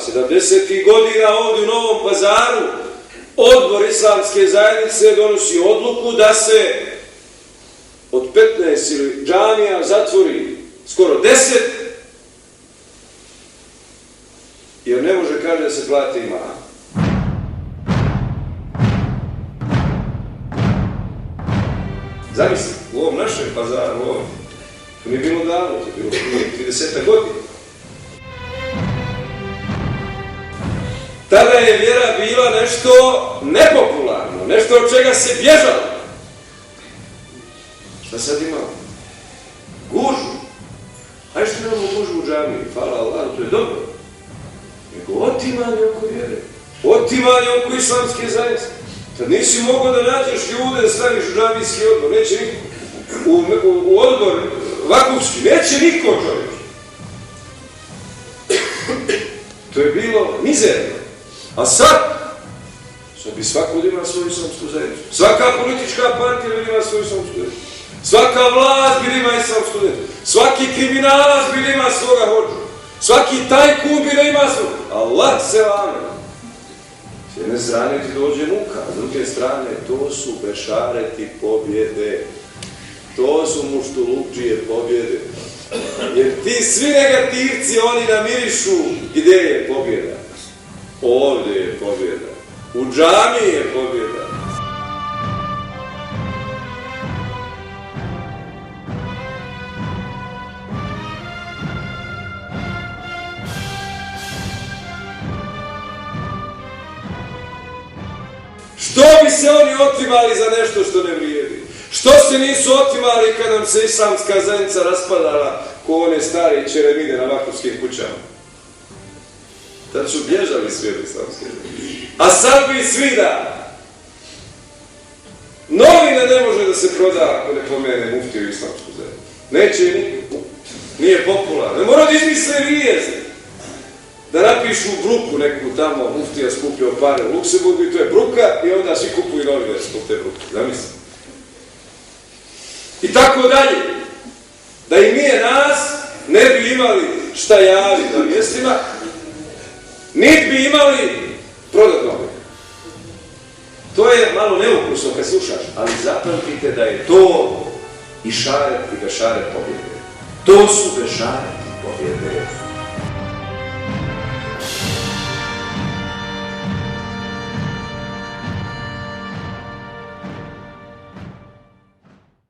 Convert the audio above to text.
70. godina ovdje u Novom Pazaru Odbor Islamske zajednice donosi odluku da se od 15 džamija zatvori skoro 10, jer ne može, kaže, da se plati imam. Zamisli, u ovom našem pazaru ovdje, to nije bilo davno, to je bilo prije 30 godina. Tada je vjera bila nešto nepopularno, nešto od čega se bježalo. Šta sad imamo? Gužu. Ajde što imamo gužu u džamiji, hvala Allah, to je dobro. Nego otimanje oko vjere, otimanje oko islamske zajednice. Tad nisi mogao da nađeš ljude da staviš u džamijski odbor, neće niko. U odbor vakufski, neće niko, čovječ. To je bilo mizerno. A sad bi svako ima svoju islamsku zajednicu. Svaka politička partija bi ima svoju islamsku zajednicu. Svaka vlast bi ima islamsku zajednicu. Svaki kriminalac bi ima svoga hođu. Svaki tajkun bi ima svoga. Allah se vame. S jedne strane ti dođe muka, a s druge strane to su bešareti pobjede. To su muštulukđije pobjede. Jer ti svi negativci, oni namirišu gdje je pobjeda. Ovdje je pobjeda. U džamiji je pobjeda. Što bi se oni otimali za nešto što ne vrijedi? Što se nisu otimali kad nam se islamska zajednica raspadala ko one stare čeremide na vakufskim kućama? Tad su bježali svi od islamske zajednice. A sad bi svi da. Novina ne može da se proda ako ne pomene muftiju islamsku zajednicu. Neće niko. Nije popularno. Ne mora da izmisle vijeze. Da napišu bruku neku tamo, muftija skupio pare u Luksemburgu i to je bruka i onda svi kupuju novine zbog te bruke. Zamisli. I tako dalje. Da i mi nas ne bi imali šta javi na mjestima, niti bi imali prodat novine. To je malo neukusno kad slušaš, ali zapamtite da je to i šaret i bešaret pobjede. To su bešaret i pobjede.